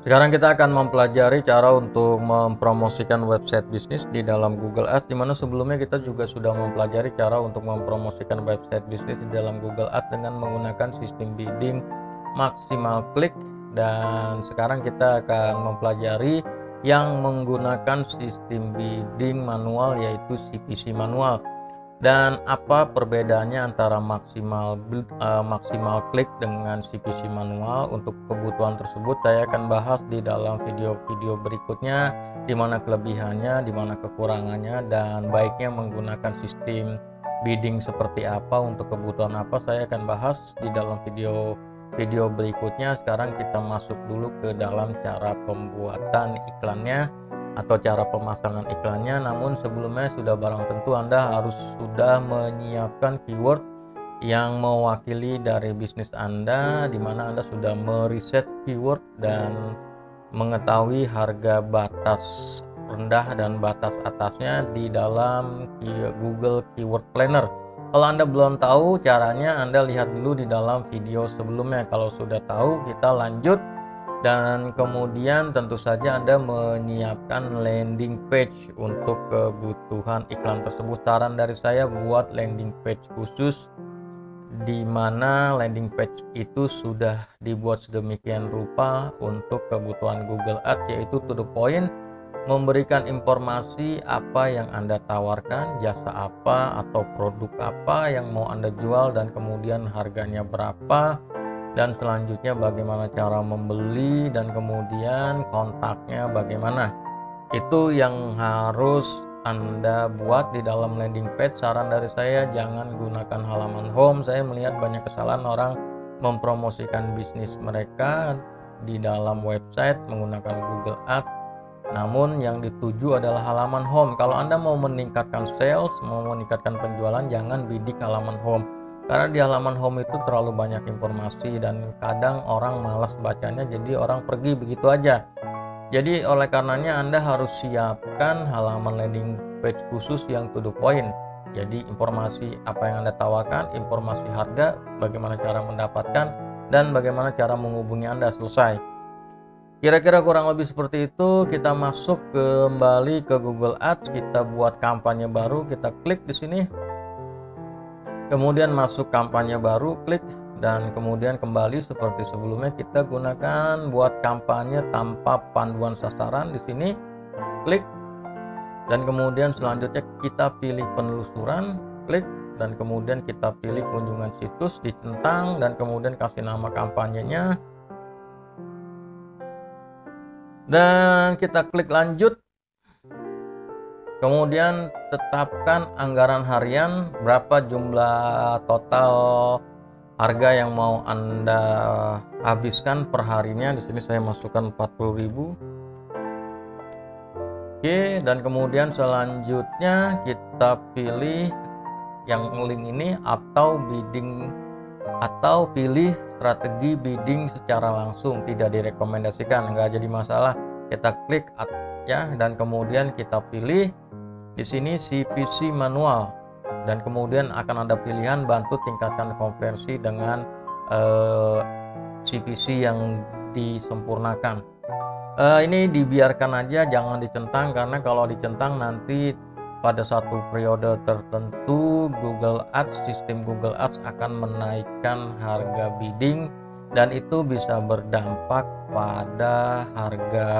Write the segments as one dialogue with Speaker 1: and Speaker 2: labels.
Speaker 1: Sekarang kita akan mempelajari cara untuk mempromosikan website bisnis di dalam Google Ads, di mana sebelumnya kita juga sudah mempelajari cara untuk mempromosikan website bisnis di dalam Google Ads dengan menggunakan sistem bidding maksimal klik, dan sekarang kita akan mempelajari yang menggunakan sistem bidding manual, yaitu CPC manual. Dan apa perbedaannya antara maksimal klik dengan CPC manual? Untuk kebutuhan tersebut saya akan bahas di dalam video-video berikutnya, di mana kelebihannya, di mana kekurangannya, dan baiknya menggunakan sistem bidding seperti apa, untuk kebutuhan apa, saya akan bahas di dalam video berikutnya. Sekarang kita masuk dulu ke dalam cara pembuatan iklannya atau cara pemasangan iklannya. Namun sebelumnya sudah barang tentu Anda harus sudah menyiapkan keyword yang mewakili dari bisnis Anda, di mana Anda sudah meriset keyword dan mengetahui harga batas rendah dan batas atasnya di dalam Google Keyword Planner. Kalau Anda belum tahu caranya, Anda lihat dulu di dalam video sebelumnya. Kalau sudah tahu, kita lanjut. Dan kemudian tentu saja Anda menyiapkan landing page untuk kebutuhan iklan tersebut. Saran dari saya, buat landing page khusus, di mana landing page itu sudah dibuat sedemikian rupa untuk kebutuhan Google Ads, yaitu to the point, memberikan informasi apa yang Anda tawarkan, jasa apa atau produk apa yang mau Anda jual, dan kemudian harganya berapa, dan selanjutnya bagaimana cara membeli, dan kemudian kontaknya bagaimana. Itu yang harus Anda buat di dalam landing page. Saran dari saya, jangan gunakan halaman home. Saya melihat banyak kesalahan orang mempromosikan bisnis mereka di dalam website menggunakan Google Ads, namun yang dituju adalah halaman home. Kalau Anda mau meningkatkan sales, mau meningkatkan penjualan, jangan bidik halaman home, karena di halaman home itu terlalu banyak informasi dan kadang orang malas bacanya, jadi orang pergi begitu aja. Jadi oleh karenanya Anda harus siapkan halaman landing page khusus yang to the point. Jadi informasi apa yang Anda tawarkan, informasi harga, bagaimana cara mendapatkan, dan bagaimana cara menghubungi Anda, selesai. Kira-kira kurang lebih seperti itu. Kita masuk kembali ke Google Ads, kita buat kampanye baru, kita klik di sini. Kemudian masuk kampanye baru, klik, dan kemudian kembali seperti sebelumnya. Kita gunakan buat kampanye tanpa panduan sasaran di sini, klik, dan kemudian selanjutnya kita pilih penelusuran, klik, dan kemudian kita pilih kunjungan situs, dicentang, dan kemudian kasih nama kampanyenya, dan kita klik lanjut. Kemudian tetapkan anggaran harian, berapa jumlah total harga yang mau Anda habiskan per harinya. Di sini saya masukkan 40.000. Oke, dan kemudian selanjutnya kita pilih yang link ini, atau bidding, atau pilih strategi bidding secara langsung, tidak direkomendasikan, enggak jadi masalah. Kita klik ya, dan kemudian kita pilih di sini CPC manual, dan kemudian akan ada pilihan bantu tingkatkan konversi dengan CPC yang disempurnakan. Ini dibiarkan aja, jangan dicentang, karena kalau dicentang nanti pada satu periode tertentu sistem Google Ads akan menaikkan harga bidding, dan itu bisa berdampak pada harga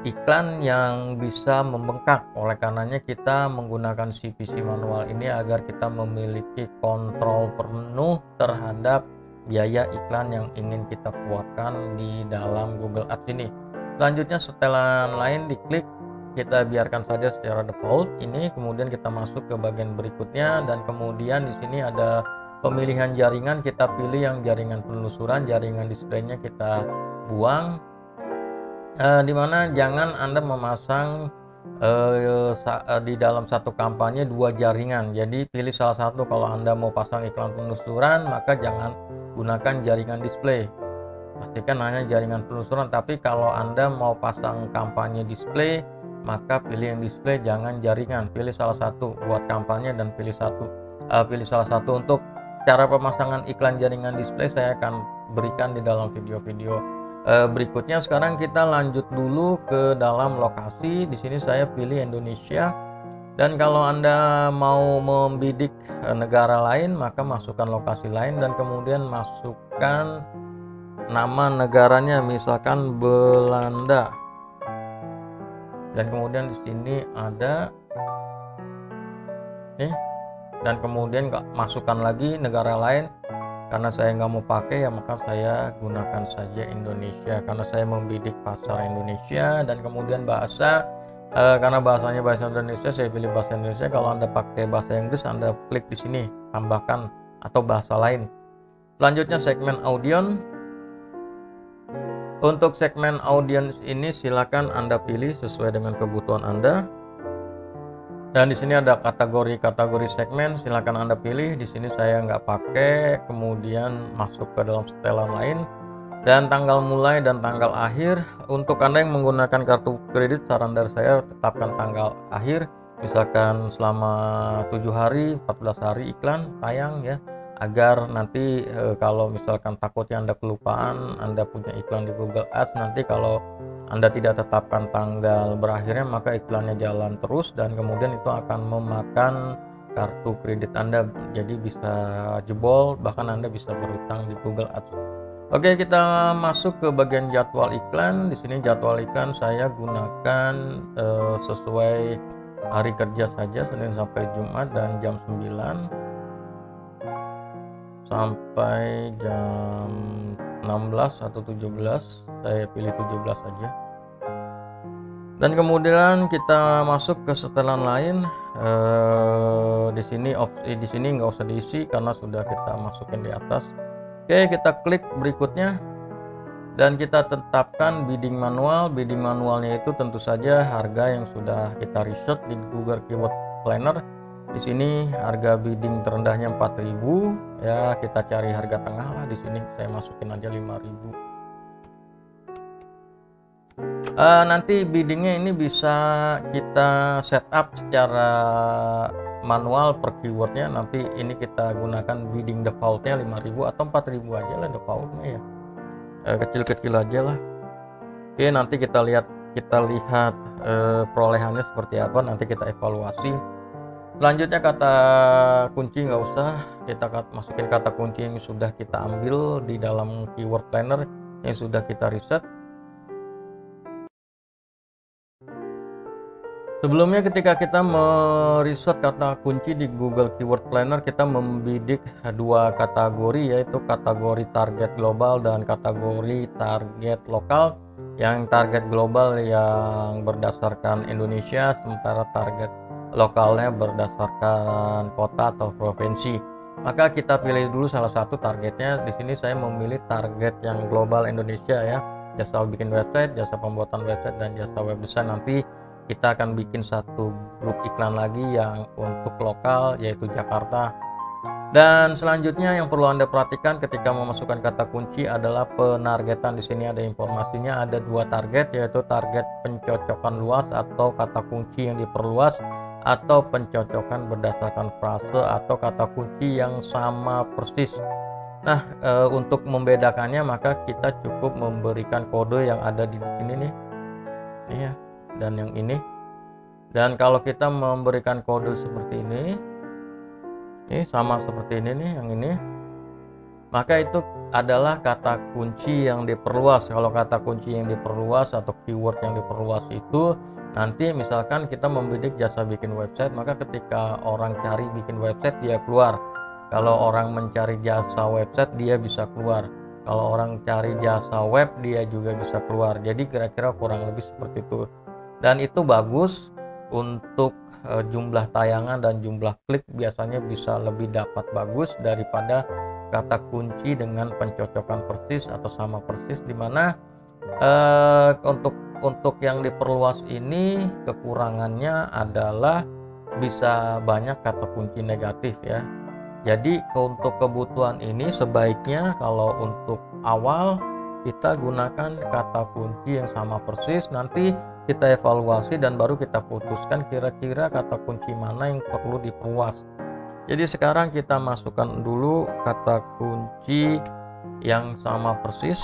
Speaker 1: iklan yang bisa membengkak. Oleh karenanya kita menggunakan CPC manual ini agar kita memiliki kontrol penuh terhadap biaya iklan yang ingin kita keluarkan di dalam Google Ads ini. Selanjutnya setelan lain diklik, kita biarkan saja secara default ini. Kemudian kita masuk ke bagian berikutnya, dan kemudian di sini ada pemilihan jaringan. Kita pilih yang jaringan penelusuran, jaringan displaynya kita buang. Dimana jangan Anda memasang di dalam satu kampanye dua jaringan. Jadi pilih salah satu. Kalau Anda mau pasang iklan penelusuran, maka jangan gunakan jaringan display, pastikan hanya jaringan penelusuran. Tapi kalau Anda mau pasang kampanye display, maka pilih yang display, jangan jaringan. Pilih salah satu buat kampanye, dan pilih salah satu. Untuk cara pemasangan iklan jaringan display saya akan berikan di dalam video-video Berikutnya sekarang kita lanjut dulu ke dalam lokasi. Di sini saya pilih Indonesia. Dan kalau Anda mau membidik negara lain, maka masukkan lokasi lain dan kemudian masukkan nama negaranya, misalkan Belanda. Dan kemudian di sini ada dan kemudian masukkan lagi negara lain. Karena saya nggak mau pakai ya, maka saya gunakan saja Indonesia karena saya membidik pasar Indonesia. Dan kemudian bahasa, karena bahasanya bahasa Indonesia, saya pilih bahasa Indonesia. Kalau Anda pakai bahasa Inggris, Anda klik di sini tambahkan atau bahasa lain. Selanjutnya segmen audience. Untuk segmen audience ini silakan Anda pilih sesuai dengan kebutuhan Anda. Dan di sini ada kategori segmen, silakan Anda pilih. Di sini saya nggak pakai, kemudian masuk ke dalam setelan lain. Dan tanggal mulai dan tanggal akhir. Untuk Anda yang menggunakan kartu kredit, saran dari saya tetapkan tanggal akhir. Misalkan selama 7 hari, 14 hari iklan tayang ya. Agar nanti kalau misalkan takutnya Anda kelupaan, Anda punya iklan di Google Ads, nanti kalau Anda tidak tetapkan tanggal berakhirnya, maka iklannya jalan terus dan kemudian itu akan memakan kartu kredit Anda, jadi bisa jebol, bahkan Anda bisa berhutang di Google Ads. Oke, kita masuk ke bagian jadwal iklan. Di sini jadwal iklan saya gunakan sesuai hari kerja saja, Senin sampai Jumat, dan jam 9 sampai jam 16 atau 17. Saya pilih 17 saja. Dan kemudian kita masuk ke setelan lain. Di sini opsi di sini nggak usah diisi karena sudah kita masukin di atas. Oke, kita klik berikutnya dan kita tetapkan bidding manual. Bidding manualnya itu tentu saja harga yang sudah kita research di Google Keyword Planner. Di sini harga bidding terendahnya 4.000 ya, kita cari harga tengah lah. Di sini saya masukin aja 5.000. Nanti biddingnya ini bisa kita setup secara manual per keywordnya. Nanti ini kita gunakan bidding defaultnya 5.000 atau 4.000 aja lah defaultnya ya, kecil-kecil aja lah. Oke, nanti kita lihat perolehannya seperti apa, nanti kita evaluasi. Selanjutnya kata kunci nggak usah, kita masukin kata kunci yang sudah kita ambil di dalam keyword planner yang sudah kita riset. Sebelumnya ketika kita meriset kata kunci di Google Keyword Planner, kita membidik dua kategori, yaitu kategori target global dan kategori target lokal. Yang target global yang berdasarkan Indonesia, sementara target lokalnya berdasarkan kota atau provinsi. Maka kita pilih dulu salah satu targetnya. Di sini saya memilih target yang global Indonesia ya, jasa bikin website, jasa pembuatan website, dan jasa web design. Nanti kita akan bikin satu grup iklan lagi yang untuk lokal, yaitu Jakarta. Dan selanjutnya yang perlu Anda perhatikan ketika memasukkan kata kunci adalah penargetan. Di sini ada informasinya, ada dua target, yaitu target pencocokan luas atau kata kunci yang diperluas, atau pencocokan berdasarkan frase atau kata kunci yang sama persis. Nah, untuk membedakannya maka kita cukup memberikan kode yang ada di sini nih. Iya. Dan yang ini. Dan kalau kita memberikan kode seperti ini sama seperti ini nih, yang ini, maka itu adalah kata kunci yang diperluas. Kalau kata kunci yang diperluas atau keyword yang diperluas itu nanti misalkan kita membidik jasa bikin website, maka ketika orang cari bikin website dia keluar. Kalau orang mencari jasa website dia bisa keluar. Kalau orang cari jasa web dia juga bisa keluar. Jadi kira-kira kurang lebih seperti itu. Dan itu bagus untuk jumlah tayangan dan jumlah klik, biasanya bisa lebih dapat bagus daripada kata kunci dengan pencocokan persis atau sama persis, dimana untuk yang diperluas ini kekurangannya adalah bisa banyak kata kunci negatif ya. Jadi untuk kebutuhan ini sebaiknya kalau untuk awal kita gunakan kata kunci yang sama persis, nanti kita evaluasi dan baru kita putuskan kira-kira kata kunci mana yang perlu diperluas. Jadi sekarang kita masukkan dulu kata kunci yang sama persis.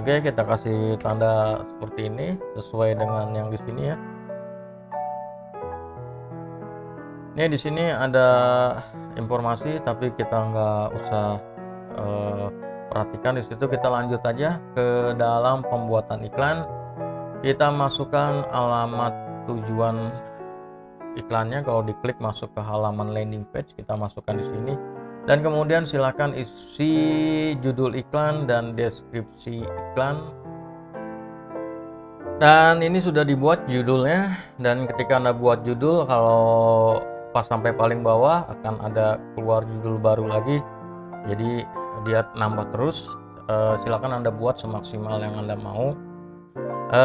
Speaker 1: Oke, kita kasih tanda seperti ini sesuai dengan yang di sini ya. Ini di sini ada informasi tapi kita nggak usah perhatikan di situ. Kita lanjut aja ke dalam pembuatan iklan. Kita masukkan alamat tujuan iklannya. Kalau diklik masuk ke halaman landing page, kita masukkan di sini. Dan kemudian silakan isi judul iklan dan deskripsi iklan. Dan ini sudah dibuat judulnya, dan ketika Anda buat judul, kalau pas sampai paling bawah akan ada keluar judul baru lagi, jadi dia nambah terus. Silakan Anda buat semaksimal yang Anda mau.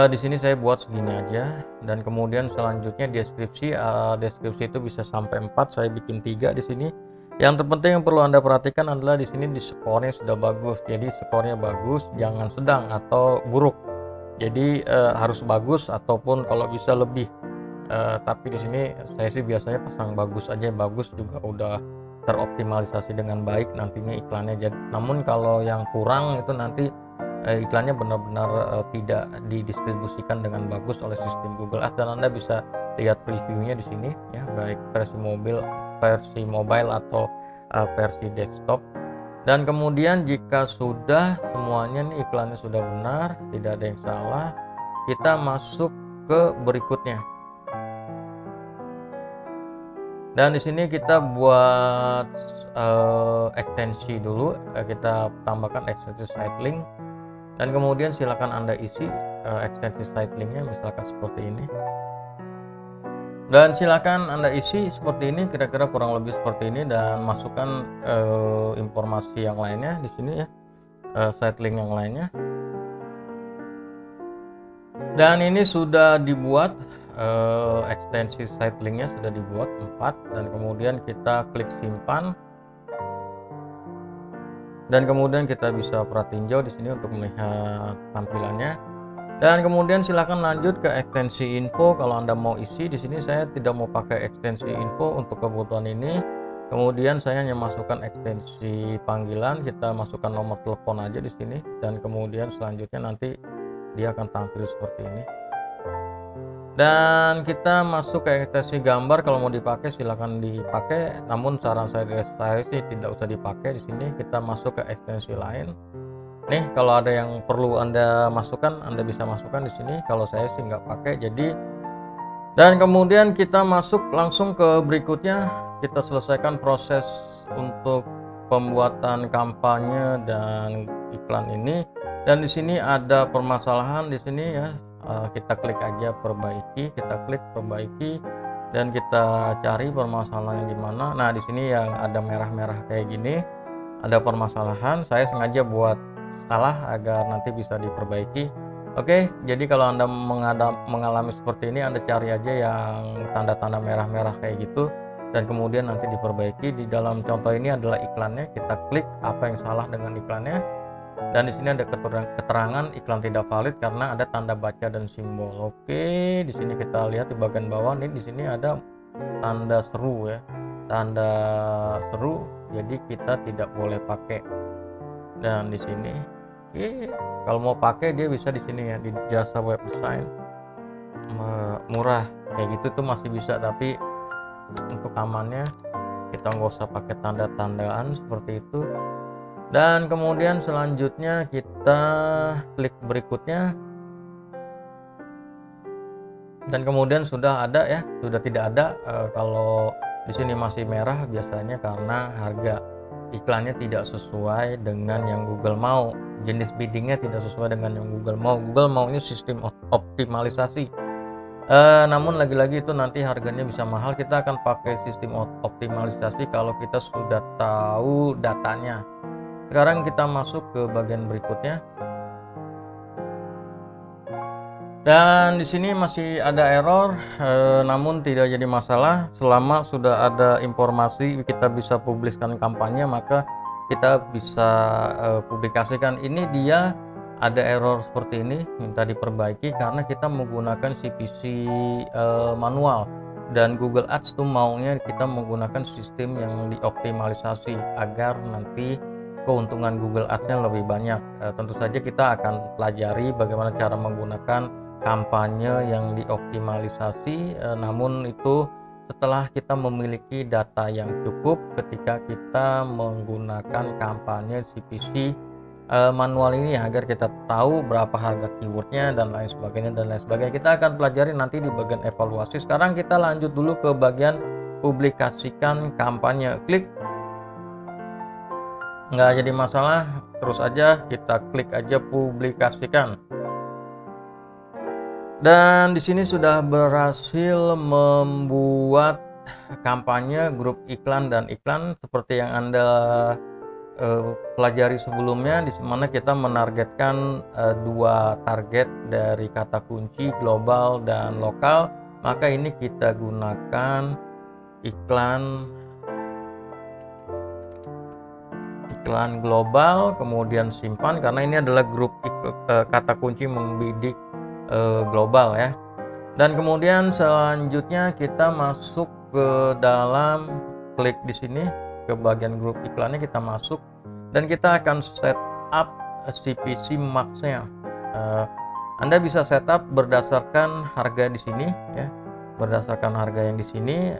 Speaker 1: Di sini saya buat segini aja, dan kemudian selanjutnya deskripsi. Deskripsi itu bisa sampai 4, saya bikin 3 di sini. Yang terpenting yang perlu Anda perhatikan adalah di sini di skornya sudah bagus. Jadi skornya bagus, jangan sedang atau buruk. Jadi harus bagus ataupun kalau bisa lebih. Tapi di sini saya sih biasanya pasang bagus aja. Bagus juga udah teroptimalisasi dengan baik nantinya iklannya. Jadi, namun kalau yang kurang itu nanti iklannya benar-benar tidak didistribusikan dengan bagus oleh sistem Google Ads. Dan Anda bisa lihat previewnya di sini ya, baik versi mobile atau versi desktop. Dan kemudian jika sudah semuanya nih iklannya sudah benar, tidak ada yang salah, kita masuk ke berikutnya. Dan di sini kita buat ekstensi dulu, kita tambahkan ekstensi site link. Dan kemudian silakan Anda isi ekstensi site linknya, misalkan seperti ini. Dan silakan Anda isi seperti ini, kira-kira kurang lebih seperti ini, dan masukkan informasi yang lainnya di sini ya, site link yang lainnya. Dan ini sudah dibuat, ekstensi site linknya sudah dibuat 4, dan kemudian kita klik simpan. Dan kemudian kita bisa perhatinjau di sini untuk melihat tampilannya. Dan kemudian silakan lanjut ke ekstensi info kalau Anda mau isi. Di sini saya tidak mau pakai ekstensi info untuk kebutuhan ini. Kemudian saya hanya masukkan ekstensi panggilan, kita masukkan nomor telepon aja di sini, dan kemudian selanjutnya nanti dia akan tampil seperti ini. Dan kita masuk ke ekstensi gambar, kalau mau dipakai silakan dipakai, namun saran saya sih tidak usah dipakai. Di sini kita masuk ke ekstensi lain. Nih, kalau ada yang perlu Anda masukkan, Anda bisa masukkan di sini. Kalau saya sih nggak pakai. Jadi, dan kemudian kita masuk langsung ke berikutnya. Kita selesaikan proses untuk pembuatan kampanye dan iklan ini. Dan di sini ada permasalahan di sini ya. Kita klik aja perbaiki, kita klik perbaiki, dan kita cari permasalahannya di mana. Nah, di sini yang ada merah-merah kayak gini, ada permasalahan. Saya sengaja buat salah agar nanti bisa diperbaiki. Oke, jadi kalau Anda mengalami seperti ini, Anda cari aja yang tanda-tanda merah-merah kayak gitu, dan kemudian nanti diperbaiki. Di dalam contoh ini adalah iklannya, kita klik apa yang salah dengan iklannya, dan di sini ada keterangan iklan tidak valid karena ada tanda baca dan simbol. Oke, di sini kita lihat di bagian bawah nih, di sini ada tanda seru ya, tanda seru, jadi kita tidak boleh pakai. Dan di sini kalau mau pakai dia bisa di sini ya, di jasa web design murah kayak gitu tuh masih bisa, tapi untuk amannya kita nggak usah pakai tanda-tandaan seperti itu. Dan kemudian selanjutnya kita klik berikutnya, dan kemudian sudah ada ya, sudah tidak ada. Kalau di sini masih merah biasanya karena harga iklannya tidak sesuai dengan yang Google mau, jenis biddingnya tidak sesuai dengan yang Google mau. Google maunya sistem optimalisasi, namun lagi-lagi itu nanti harganya bisa mahal. Kita akan pakai sistem optimalisasi kalau kita sudah tahu datanya. Sekarang kita masuk ke bagian berikutnya. Dan di sini masih ada error, namun tidak jadi masalah selama sudah ada informasi kita bisa publiskan kampanye, maka kita bisa publikasikan. Ini dia ada error seperti ini, minta diperbaiki karena kita menggunakan CPC manual, dan Google Ads tuh maunya kita menggunakan sistem yang dioptimalisasi agar nanti keuntungan Google Ads-nya lebih banyak. Tentu saja kita akan pelajari bagaimana cara menggunakan kampanye yang dioptimalisasi, namun itu setelah kita memiliki data yang cukup ketika kita menggunakan kampanye CPC manual ini, agar kita tahu berapa harga keywordnya dan lain sebagainya. Kita akan pelajari nanti di bagian evaluasi. Sekarang kita lanjut dulu ke bagian publikasikan kampanye. Klik, nggak jadi masalah, terus aja kita klik aja publikasikan. Dan di sini sudah berhasil membuat kampanye grup iklan dan iklan seperti yang Anda pelajari sebelumnya, di mana kita menargetkan dua target dari kata kunci global dan lokal. Maka ini kita gunakan iklan global, kemudian simpan karena ini adalah grup kata kunci membidik global ya. Dan kemudian selanjutnya kita masuk ke dalam, klik di sini ke bagian grup iklannya, kita masuk dan kita akan set up CPC max-nya. Anda bisa setup berdasarkan harga di sini ya. Berdasarkan harga yang di sini,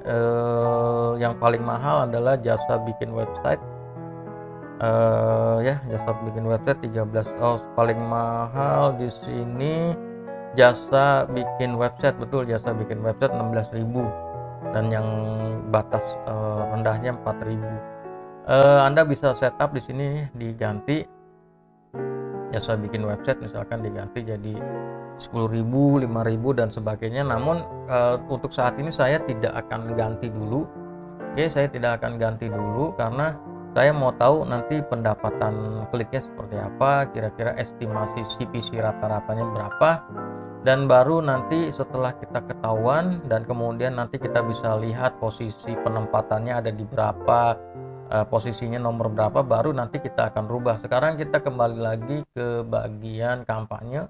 Speaker 1: yang paling mahal adalah jasa bikin website. Jasa bikin website 13. Paling mahal di sini jasa bikin website, betul, jasa bikin website 16.000 dan yang batas rendahnya 4.000. Anda bisa setup di sini diganti jasa bikin website, misalkan diganti jadi 10.000, 5.000 dan sebagainya. Namun untuk saat ini saya tidak akan ganti dulu. Saya tidak akan ganti dulu karena saya mau tahu nanti pendapatan kliknya seperti apa, kira-kira estimasi CPC rata-ratanya berapa, dan baru nanti setelah kita ketahuan dan kemudian nanti kita bisa lihat posisi penempatannya ada di berapa, posisinya nomor berapa, baru nanti kita akan rubah. Sekarang kita kembali lagi ke bagian kampanye.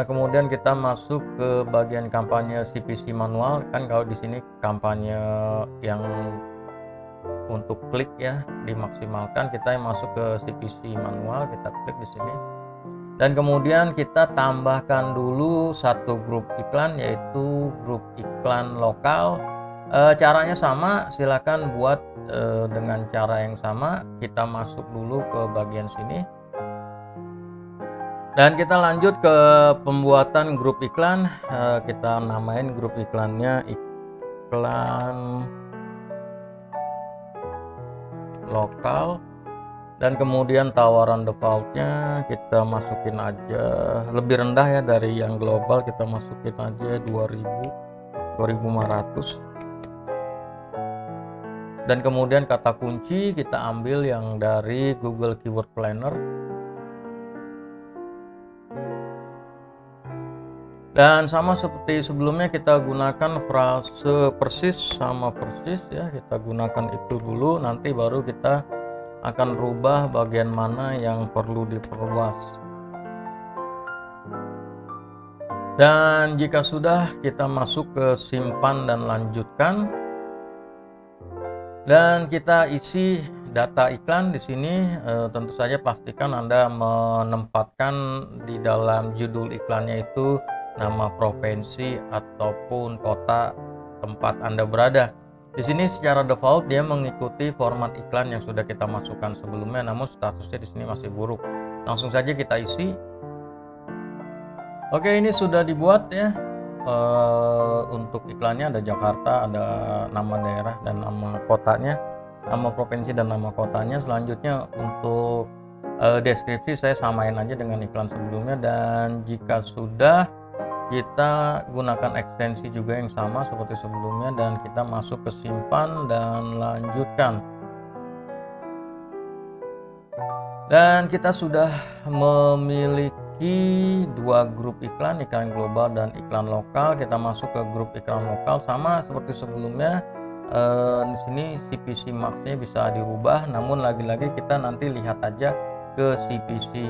Speaker 1: Kemudian kita masuk ke bagian kampanye CPC manual. Kan kalau di sini kampanye yang untuk klik ya dimaksimalkan, kita masuk ke CPC manual, kita klik di sini. Dan kemudian kita tambahkan dulu satu grup iklan, yaitu grup iklan lokal. Caranya sama, silakan buat dengan cara yang sama. Kita masuk dulu ke bagian sini. Dan kita lanjut ke pembuatan grup iklan. Kita namain grup iklannya iklan lokal. Dan kemudian tawaran defaultnya kita masukin aja lebih rendah ya dari yang global, kita masukin aja 2.500. Dan kemudian kata kunci kita ambil yang dari Google Keyword Planner. Dan sama seperti sebelumnya kita gunakan frase persis sama persis ya, kita gunakan itu dulu, nanti baru kita akan rubah bagian mana yang perlu diperluas. Dan jika sudah, kita masuk ke simpan dan lanjutkan. Dan kita isi data iklan di sini. Tentu saja pastikan Anda menempatkan di dalam judul iklannya itu nama provinsi ataupun kota tempat Anda berada. Di sini secara default dia mengikuti format iklan yang sudah kita masukkan sebelumnya, namun statusnya di sini masih buruk. Langsung saja kita isi. Oke, ini sudah dibuat ya. Untuk iklannya ada Jakarta, ada nama daerah dan nama kotanya, nama provinsi dan nama kotanya. Selanjutnya untuk deskripsi saya samain aja dengan iklan sebelumnya, dan jika sudah, kita gunakan ekstensi juga yang sama seperti sebelumnya dan kita masuk ke simpan dan lanjutkan. Dan kita sudah memiliki dua grup iklan, iklan global dan iklan lokal. Kita masuk ke grup iklan lokal sama seperti sebelumnya. Di sini CPC max-nya bisa dirubah, namun lagi-lagi kita nanti lihat aja ke CPC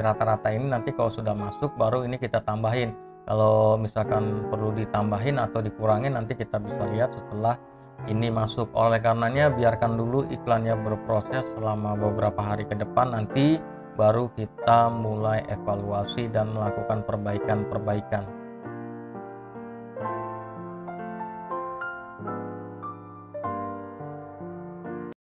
Speaker 1: rata-rata ini, nanti kalau sudah masuk baru ini kita tambahin. Kalau misalkan perlu ditambahin atau dikurangin nanti kita bisa lihat setelah ini masuk. Oleh karenanya biarkan dulu iklannya berproses selama beberapa hari ke depan, nanti baru kita mulai evaluasi dan melakukan perbaikan-perbaikan.